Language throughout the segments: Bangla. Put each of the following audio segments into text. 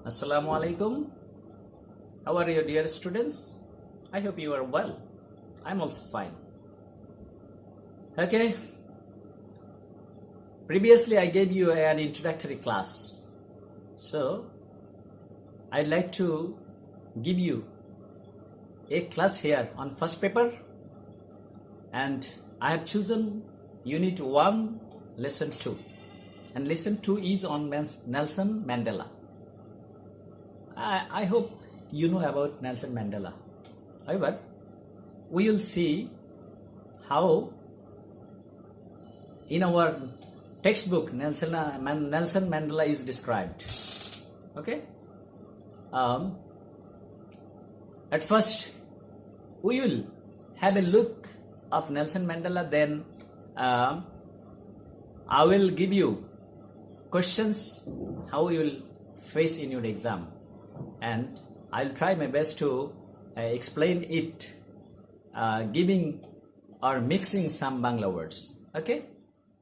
Assalamu alaikum. How are you, dear students? I hope you are well. I'm also fine. Okay. Previously, I gave you an introductory class. So, I'd like to give you a class here on first paper. And I have chosen Unit 1, Lesson 2. And Lesson 2 is on Nelson Mandela. I hope you know about Nelson Mandela. However, we will see how in our textbook Nelson Mandela is described. Okay. At first, we will have a look of Nelson Mandela. Then I will give you questions how you will face in your exam, and I'll try my best to explain it, giving or mixing some Bangla words. Okay.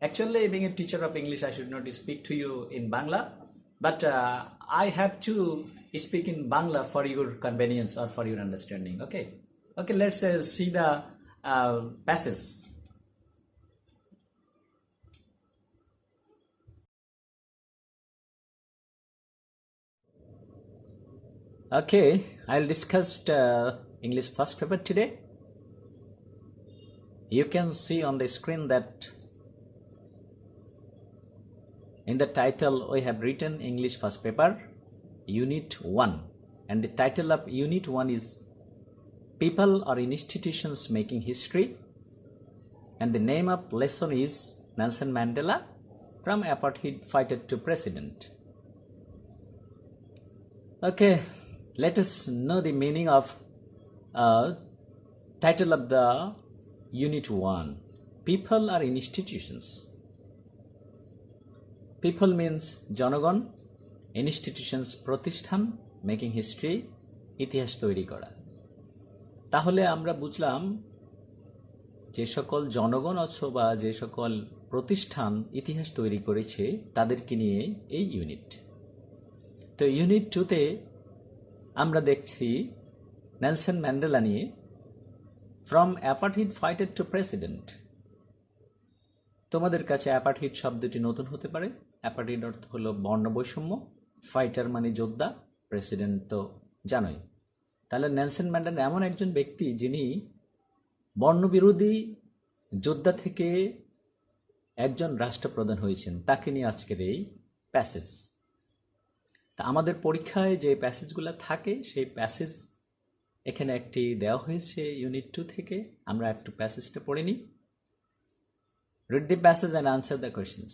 Actually, being a teacher of English, I should not speak to you in Bangla, but I have to speak in Bangla for your convenience or for your understanding. Okay. Okay. Let's see the passage. Okay, I'll discuss English first paper today. You can see on the screen that in the title we have written English first paper, Unit 1. And the title of Unit 1 is People or Institutions Making History. And the name of lesson is Nelson Mandela, from apartheid fighter to president. Okay. Let us know the meaning of title of the Unit 1. People are institutions. People means জনগণ, institutions প্রতিষ্ঠান, making history ইতিহাস তৈরি করা। তাহলে আমরা বুঝলাম যে সকল জনগণ অথবা যে সকল প্রতিষ্ঠান ইতিহাস তৈরি করেছে তাদেরকে নিয়ে এই ইউনিট। তো ইউনিট 2তে আমরা দেখছি নেলসন ম্যান্ডেলা নিয়ে, from apartheid fighter to president. তোমাদের কাছে অ্যাপার্থাইড শব্দটি নতুন হতে পারে। অ্যাপার্থাইড অর্থ হলো বর্ণবৈষম্য, ফাইটার মানে যোদ্ধা, প্রেসিডেন্ট তো জানোই। তাহলে নেলসন ম্যান্ডেলা এমন একজন ব্যক্তি যিনি বর্ণবিরোধী যোদ্ধা থেকে একজন রাষ্ট্রপ্রধান হয়েছেন, তাকে নিয়ে আজকের এই প্যাসেজ। তা আমাদের পরীক্ষায় যে প্যাসেজগুলো থাকে সেই প্যাসেজ এখানে একটি দেওয়া হয়েছে ইউনিট 2 থেকে। আমরা একটু প্যাসেজটা পড়ে নিই। Read the passage and answer the questions.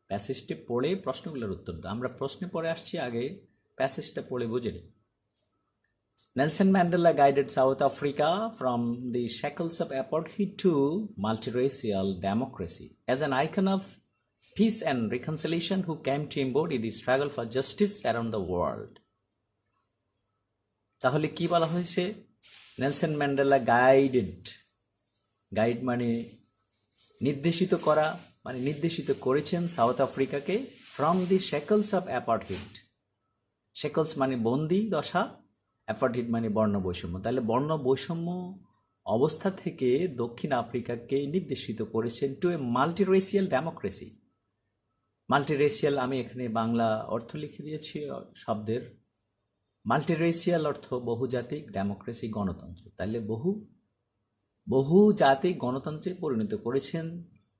প্যাসেজটি পড়ে প্রশ্নগুলোর উত্তর দাও। আমরা প্রশ্নে পড়ে আসছি, আগে প্যাসেজটা পড়ে বুঝে নিই। Nelson Mandela guided South Africa from the shackles of apartheid to multiracial democracy as an icon of peace and reconciliation who came to embody the struggle for justice around the world. তাহলে কি বলা হয়েছে? নেলসন ম্যান্ডেলা গাইড মানে নির্দেশিত করা, মানে নির্দেশিত করেছেন সাউথ আফ্রিকাকে from the shackles of apartheid. Shackles মানে বন্দি দশা, অ্যাপার্থাইড মানে বর্ণবৈষম্য। তাহলে বর্ণবৈষম্য অবস্থা থেকে দক্ষিণ আফ্রিকাকে নির্দেশিত করেছেন টু এ মাল্টিরেশিয়াল ডেমোক্রেসি। মাল্টিরেশিয়াল আমি এখানে বাংলা অর্থ লিখে দিয়েছি শব্দের। মাল্টিরেশিয়াল অর্থ বহুজাতিক, ডেমোক্রেসি গণতন্ত্র। তাহলে বহু জাতিক গণতন্ত্রে পরিণত করেছেন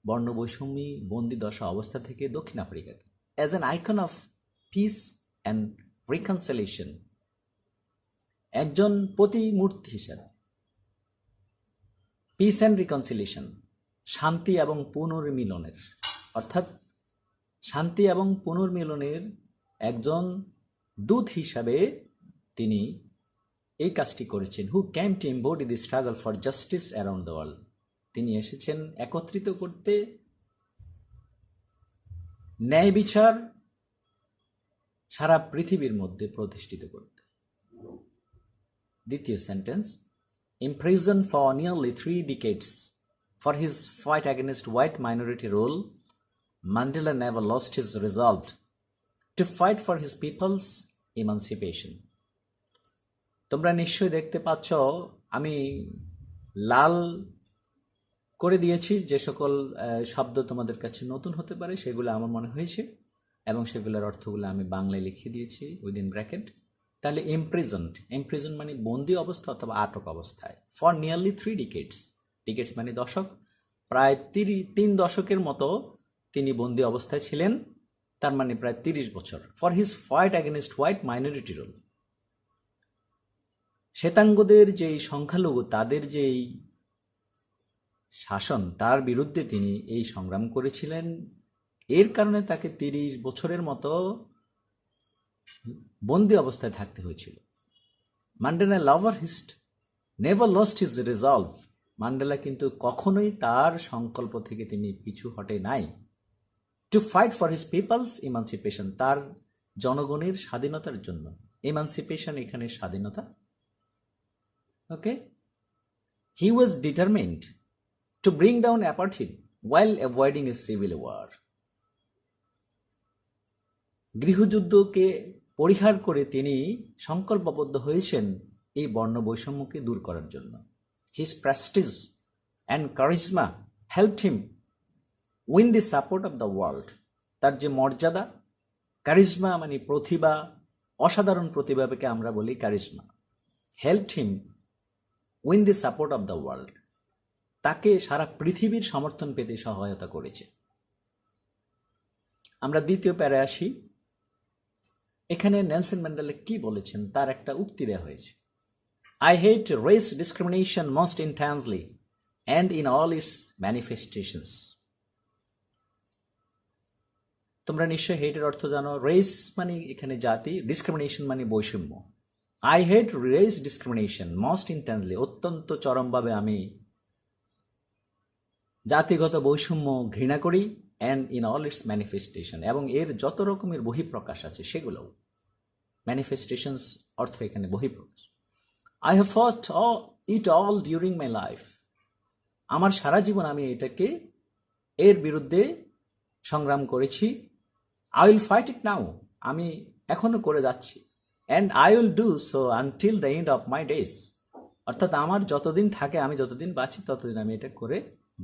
বর্ণবৈষম্যী বন্দি দশা অবস্থা থেকে দক্ষিণ আফ্রিকাকে as an icon of peace and reconciliation, একজন প্রতিমূর্তি হিসাবে। পিস অ্যান্ড রিকনসিলিয়েশন, শান্তি এবং পুনর্মিলনের, অর্থাৎ শান্তি এবং পুনর্মিলনের একজন দূত হিসাবে তিনি এই কাজটি করেছেন। Who came to embody the struggle for justice around the world. তিনি এসেছেন একত্রিত করতে ন্যায় বিচার সারা পৃথিবীর মধ্যে প্রতিষ্ঠিত করতে। দ্বিতীয় sentence, imprisoned for nearly 3 decades for his fight against white minority rule, Mandela never lost his resolve to fight for his people's emancipation. তোমরা নিশ্চয়ই দেখতে পাচ্ছ আমি লাল করে দিয়েছি যে সকল শব্দ তোমাদের কাছে নতুন হতে পারে সেগুলো আমার মনে হয়েছে, এবং সেগুলোর অর্থগুলো আমি বাংলায় লিখে দিয়েছি উইদিন ব্র্যাকেট। তাহলে ইমপ্রিজন্ড মানে বন্দি অবস্থা অথবা আটক অবস্থায়, ফর নিয়ারলি 3 ডিকেডস, ডিকেডস মানে দশক, প্রায় 3 দশকের মতো তিনি বন্দি অবস্থায় ছিলেন, তার মানে প্রায় 30 বছর। For his fight against white minority rule, শ্বেতাঙ্গদের যেই সংখ্যালঘু তাদের যেই শাসন তার বিরুদ্ধে তিনি এই সংগ্রাম করেছিলেন, এর কারণে তাকে 30 বছরের মতো বন্দি অবস্থায় থাকতে হয়েছিল। Mandela never lost his resolve, Mandela কিন্তু কখনোই তার সংকল্প থেকে তিনি পিছু হটে নাই। To fight for his peoples emancipation, তার জনগণের স্বাধীনতার জন্য। ইমানসিপেশন এখানে স্বাধীনতা। Okay, he was determined to bring down apartheid while avoiding a civil war. গৃহযুদ্ধকে পরিহার করে তিনি সংকল্পবদ্ধ হয়েছেন এই বর্ণ বৈষম্যকে দূর করার জন্য। His prestige and charisma helped him win the support of the world. তার যে মর্যাদা, কারিজমা মানে প্রতিভা, অসাধারণ প্রতিভাকে আমরা বলি charisma, helped him win the support of the world, তাকে সারা পৃথিবীর সমর্থন পেতে সহায়তা করেছে। আমরা দ্বিতীয় প্যারায় আসি। এখানে নেলসন ম্যান্ডেলা কি বলেছেন তার একটা উক্তি দেওয়া হয়েছে। I hate race discrimination most intensely and in all it's manifestations. তোমরা নিশ্চয়ই হেটের অর্থ জানো। রেস মানে এখানে জাতি, ডিসক্রিমিনেশন মানে বৈষম্য। I hate race discrimination most intensely, অত্যন্ত চরমভাবে আমি জাতিগত বৈষম্য ঘৃণা করি, and in all it's manifestation, এবং এর যত রকমের বহিঃপ্রকাশ আছে সেগুলোও। ম্যানিফেস্টেশনস অর্থ এখানে বহিঃপ্রকাশ। আই হ্যাভ ফট it all during my life, আমার সারা জীবন আমি এটাকে এর বিরুদ্ধে সংগ্রাম করেছি। আই উইল ফাইট ইট নাও, আমি এখনো করে যাচ্ছি। And I will do so until the end of my days, অর্থাৎ আমার যতদিন থাকে, আমি যতদিন বাঁচি ততদিন আমি এটা করে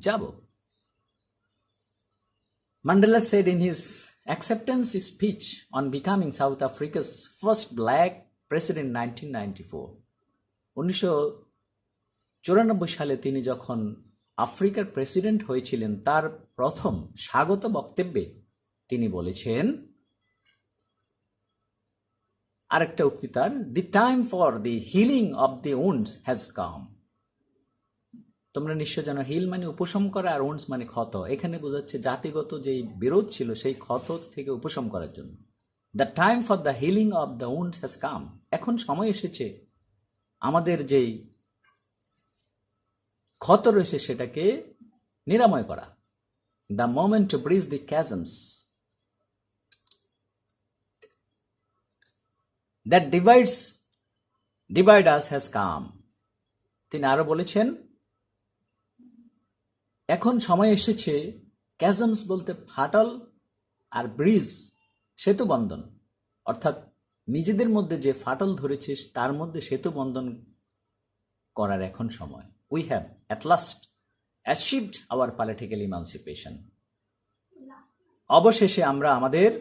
যাব। Mandela said in his acceptance speech on becoming South Africa's first black president in 1994, 1994 সালে তিনি যখন আফ্রিকার প্রেসিডেন্ট হয়েছিলেন, তার প্রথম স্বাগত বক্তব্যে তিনি বলেছেন, আরেকটা উক্তি তার, the time for the healing of the wounds has come. তোমরা নিশ্চয় জানো হিল মানে উপশম করা, আর উন্ডস মানে ক্ষত। এখানে বোঝাচ্ছে জাতিগত যে বিরোধ ছিল সেই ক্ষত থেকে উপশম করার জন্য। The time for the healing of the wounds has come, এখন সময় এসেছে আমাদের যেই ক্ষত রয়েছে সেটাকে নিরাময় করা। The moment to bridge the chasms that divide us has come. তিনি আরো বলেছেন, এখন সময় এসেছে, ক্যাজমস বলতে ফাটল, আর ব্রিজ সেতু বন্ধন, অর্থাৎ নিজেদের মধ্যে যে ফাটল ধরেছে তার মধ্যে সেতু বন্ধন করার এখন সময়। We have at last achieved hour political emancipation, অবশেষে আমরা আমাদের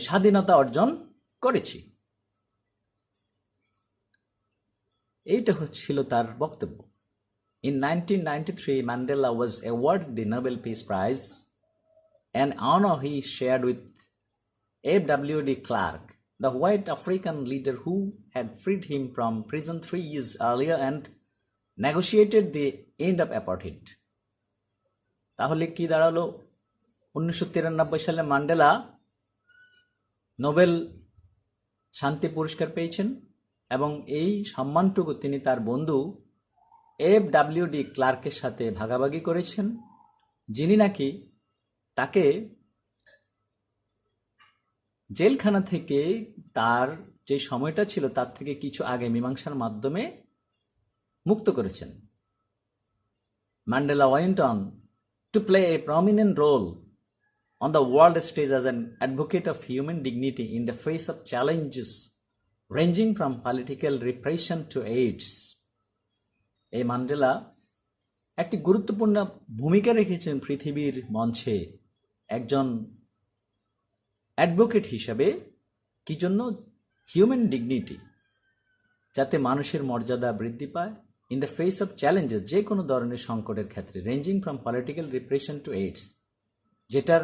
স্বাধীনতা অর্জন করেছি। এইটা ছিল তার বক্তব্য। In 1993, Mandela was awarded the Nobel Peace Prize, an honor he shared with F.W.D. Clark, the white African leader who had freed him from prison 3 years earlier and negotiated the end of apartheid. তাহলে কি দাঁড়ালো? 1993 সালে ম্যান্ডেলা নোবেল শান্তি পুরস্কার পেয়েছেন, এবং এই সম্মানটুকু তিনি তার বন্ধু F.W.D. ক্লার্কের সাথে ভাগাভাগি করেছেন, যিনি নাকি তাকে জেলখানা থেকে তার যে সময়টা ছিল তার থেকে কিছু আগে মীমাংসার মাধ্যমে মুক্ত করেছেন। Mandela went on to play a prominent role on the world stage as an advocate of human dignity in the face of challenges ranging from political repression to AIDS. এই ম্যান্ডেলা একটি গুরুত্বপূর্ণ ভূমিকা রেখেছেন পৃথিবীর মঞ্চে একজন অ্যাডভোকেট হিসাবে। কি জন্য? হিউম্যান ডিগনিটি, যাতে মানুষের মর্যাদা বৃদ্ধি পায় in the face of challenges, যে কোনো ধরনের সংকটের ক্ষেত্রে, ranging from political repression to AIDS, যেটার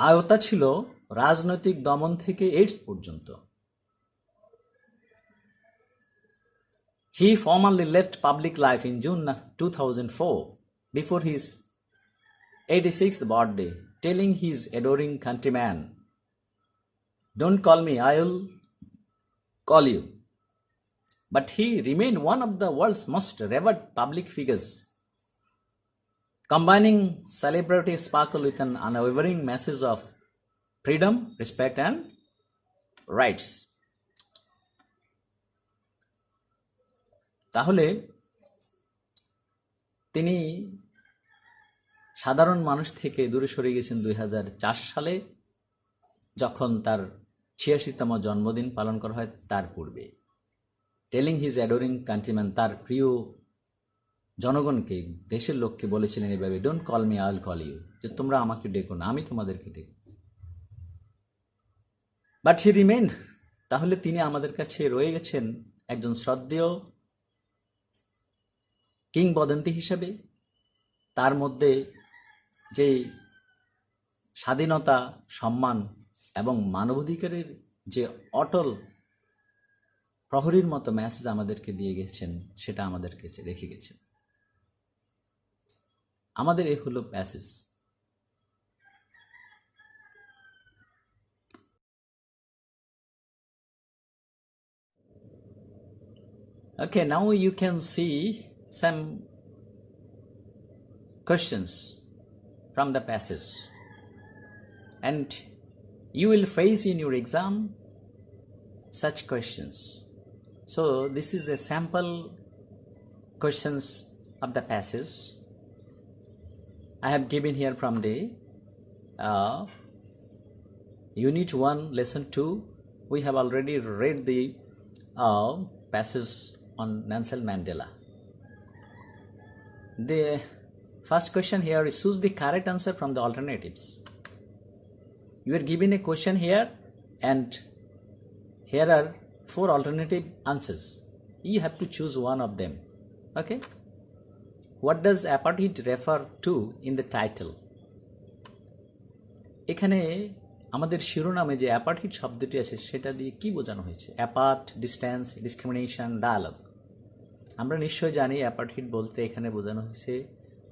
আয়তা ছিল রাজনৈতিক দমন থেকে এইডস পর্যন্ত। He formally left public life in June 2004 before his 86th birthday, telling his adoring countrymen, "Don't call me, I'll call you." But he remained one of the world's most revered public figures, combining celebrity sparkle with an unwavering message of freedom, respect, and rights. তাহলে তিনি সাধারণ মানুষ থেকে দূরে সরে গেছেন 2004 সালে, যখন তার 86তম জন্মদিন পালন করা হয় তার পূর্বে। টেলিং হিজ অ্যাডোরিং কান্ট্রিম্যান, তার প্রিয় জনগণকে, দেশের লোককে বলেছিলেন এভাবে, don't call me, I will call you, যে তোমরা আমাকে ডেকো না, আমি তোমাদেরকে ডেকো। বাট হি রিমেইন্ড, তাহলে তিনি আমাদের কাছে রয়ে গেছেন একজন শ্রদ্ধেয় কিংবদন্তি হিসেবে। তার মধ্যে যে স্বাধীনতা, সম্মান এবং মানবাধিকারের যে অটল প্রহরীর মতো মেসেজ আমাদেরকে দিয়ে গেছেন, সেটা আমাদের কাছে রেখে গেছেন। আমাদের এই হলো passage. Okay, now you can see some questions from the passage, and you will face in your exam such questions. So this is a sample questions of the passage I have given here from the Unit 1, Lesson 2. We have already read the passage on Nelson Mandela. The first question here is, choose the correct answer from the alternatives. You are given a question here, and here are 4 alternative answers. You have to choose one of them. Okay? What does apartheid refer to in the title? এখানে আমাদের শিরোনামে যে অ্যাপার্থিড শব্দটি আছে সেটা দিয়ে কি বোঝানো হয়েছে? Apart, distance, discrimination, dialogue. আমরা নিশ্চয় জানি অ্যাপার্থিড বলতে এখানে বোঝানো হয়েছে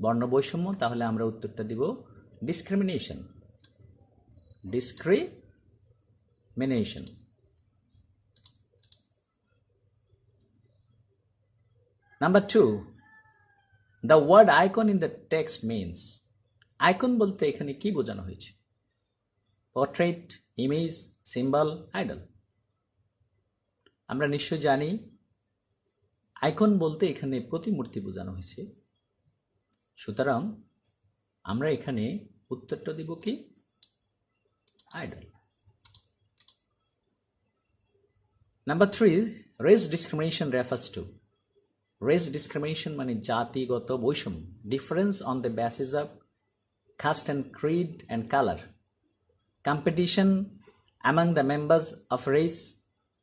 বর্ণবৈষম্য। তাহলে আমরা উত্তরটা দিব discrimination. Discrimination. Number 2, the word icon in the text means. Icon বলতে এখানে কি বোঝানো হয়েছে? Portrait, image, symbol, idol. আমরা নিশ্চয় জানি আইকন বলতে এখানে প্রতিমূর্তি বোঝানো হয়েছে। সুতরাং আমরা এখানে উত্তরটা দিব কি? Idol. Number 3, race discrimination refers to. Race discrimination মানে জাতিগত বৈষম্য। Difference on the basis of caste and creed and color. Competition among the members of race.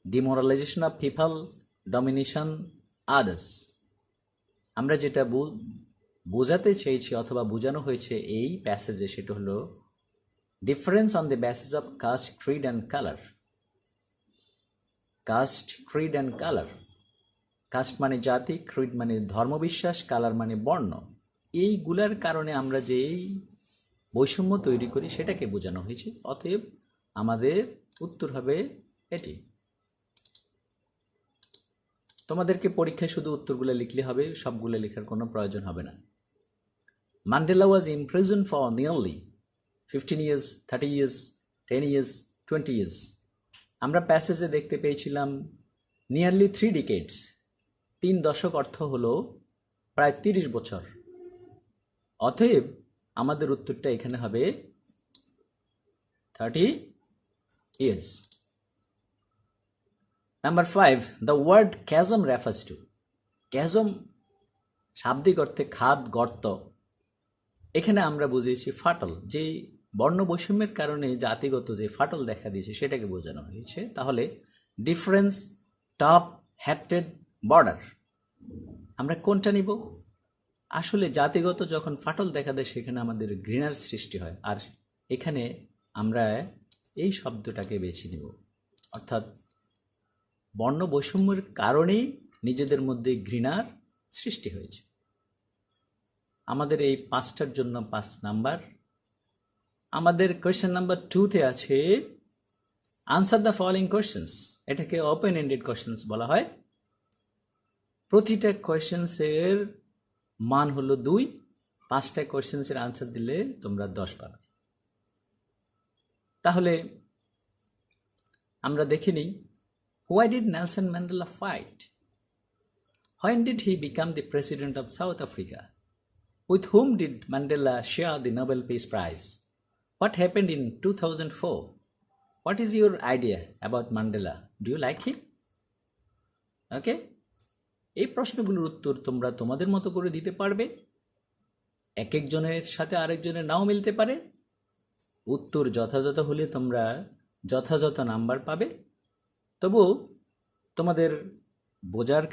Demoralization of people. Domination others. আমরা যেটা বোঝাতে চেয়েছি অথবা বোঝানো হয়েছে এই প্যাসেজে, সেটা হলো difference on the basis of caste, creed and colour. Caste, creed and colour. Caste মানে জাতি, ক্রিড মানে ধর্মবিশ্বাস, কালার মানে বর্ণ। এইগুলার কারণে আমরা যে বৈষম্য তৈরি করি সেটাকে বোঝানো হয়েছে। অতএব আমাদের উত্তর হবে এটি। তোমাদেরকে পরীক্ষায় শুধু উত্তরগুলো লিখলে হবে, সবগুলো লেখার কোনো প্রয়োজন হবে না। Mandela was imprisoned for nearly 15 years, 30 years, 10 years, 20 years. আমরা প্যাসেজে দেখতে পেয়েছিলাম নিয়ারলি 3 decades, 3 দশক, অর্থ হলো প্রায় 30 বছর। অতএব আমাদের উত্তরটা এখানে হবে 30 years. Number 5, the word chasm refers to. chasm শাব্দিক অর্থে খাদ, গর্ত। এখানে আমরা বুঝিয়েছি ফাটল, যে বর্ণ বৈষম্যের কারণে জাতিগত যে ফাটল দেখা দিয়েছে সেটাকে বোঝানো হয়েছে। তাহলে ডিফারেন্স, টপ, হ্যাটেড, বর্ডার, আমরা কোনটা নিব? আসলে জাতিগত যখন ফাটল দেখা দেয় সেখানে আমাদের ঘৃণার সৃষ্টি হয়, আর এখানে আমরা এই শব্দটাকে বেছে নিব, অর্থাৎ বর্ণ বৈষম্যের কারণেই নিজেদের মধ্যে ঘৃণার সৃষ্টি হয়েছে। আমাদের এই 5টার জন্য 5 নাম্বার। আমাদের কোয়েশ্চেন নাম্বার 2তে আছে আনসার দ্য ফলোইং কোয়েশ্চেন্স। এটাকে ওপেন এন্ডেড কোয়েশ্চেন্স বলা হয়। প্রতিটা কোয়েশ্চেন্সের মান হলো 2। 5টা কোয়েশ্চেন্সের আনসার দিলে তোমরা 10 পাবে। তাহলে আমরা দেখে নিই, why did Nelson Mandela fight? When did he become the president of South Africa? With whom did Mandela share the Nobel Peace Prize? What happened in 2004? What is your idea about Mandela? Do you like him? Okay? এই প্রশ্নগুলোর উত্তর তোমরা তোমাদের মতো করে দিতে পারবে। এক একজনের সাথে আরেকজনের নাও মিলতে পারে। উত্তর যথাযথ হলে তোমরা যথাযথ নাম্বার পাবে। তবু তোমাদের বোঝার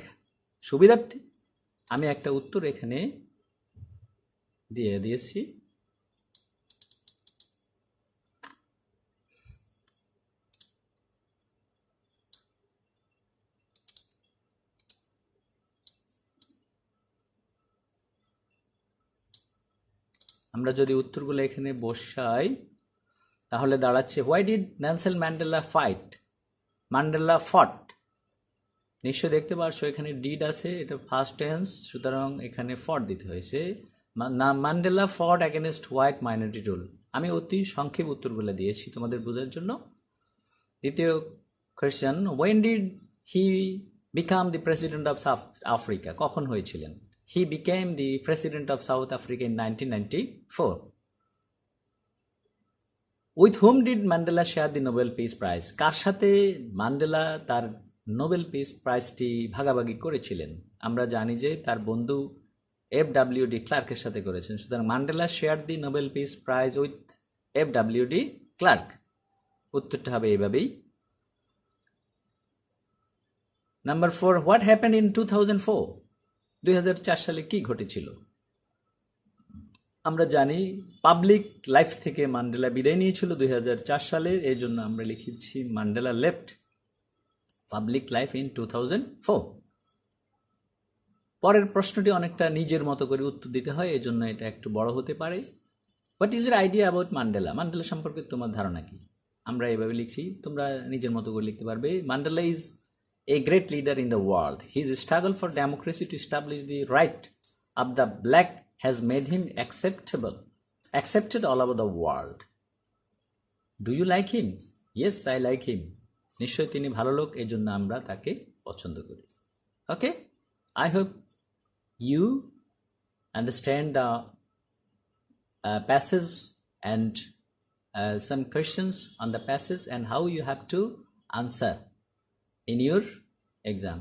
সুবিধার্থে আমি একটা উত্তর এখানে দিয়ে দিয়েছি। আমরা যদি উত্তরগুলো এখানে বসাই তাহলে দাঁড়াচ্ছে, why did Nelson Mandela fight? Mandela ফট। নিশ্চয় দেখতে পারছো এখানে ডিড আছে, এটা ফার্স্ট টেন্স, সুতরাং এখানে ফট দিতে হয়েছে। ম্যান্ডেলা ফট অ্যাগেনস্ট হোয়াইট মাইনরিটি রুল। আমি অতি সংক্ষেপ উত্তরগুলো দিয়েছি তোমাদের বোঝার জন্য। দ্বিতীয় question, when did he become the president of South Africa? কখন হয়েছিলেন? He became the president of South Africa in 1994. With whom did Mandela share the Nobel peace prize? কার সাথে ম্যান্ডেলা তার নোবেল পিস প্রাইজটি ভাগাভাগি করেছিলেন? আমরা জানি যে তার বন্ধু FWD ক্লার্কের সাথে করেছেন। সুতরাং Mandela share the Nobel peace prize with FWD Klerk. উত্তরটা হবে এইভাবেই। Number 4, what happened in 2004? 2004 সালে কি ঘটেছিল? আমরা জানি পাবলিক লাইফ থেকে ম্যান্ডেলা বিদায় নিয়েছিল 2004 সালে, এই জন্য আমরা লিখেছি Mandela left public life in 2004। পরের প্রশ্নটি অনেকটা নিজের মতো করে উত্তর দিতে হয়, এই জন্য এটা একটু বড় হতে পারে। What is your idea about Mandela? Mandela সম্পর্কে তোমার ধারণা কি? আমরা এভাবে লিখছি, তোমরা নিজের মতো করে লিখতে পারবে। Mandela is a great leader in the world. His struggle for democracy to establish the right of the black has made him accepted all over the world. Do you like him? Yes, I like him. নিশ্চয় তিনি ভালো লোক, এই জন্য আমরা তাকে পছন্দ করি। Okay? I hope you understand the passage and some questions on the passage and how you have to answer in your exam.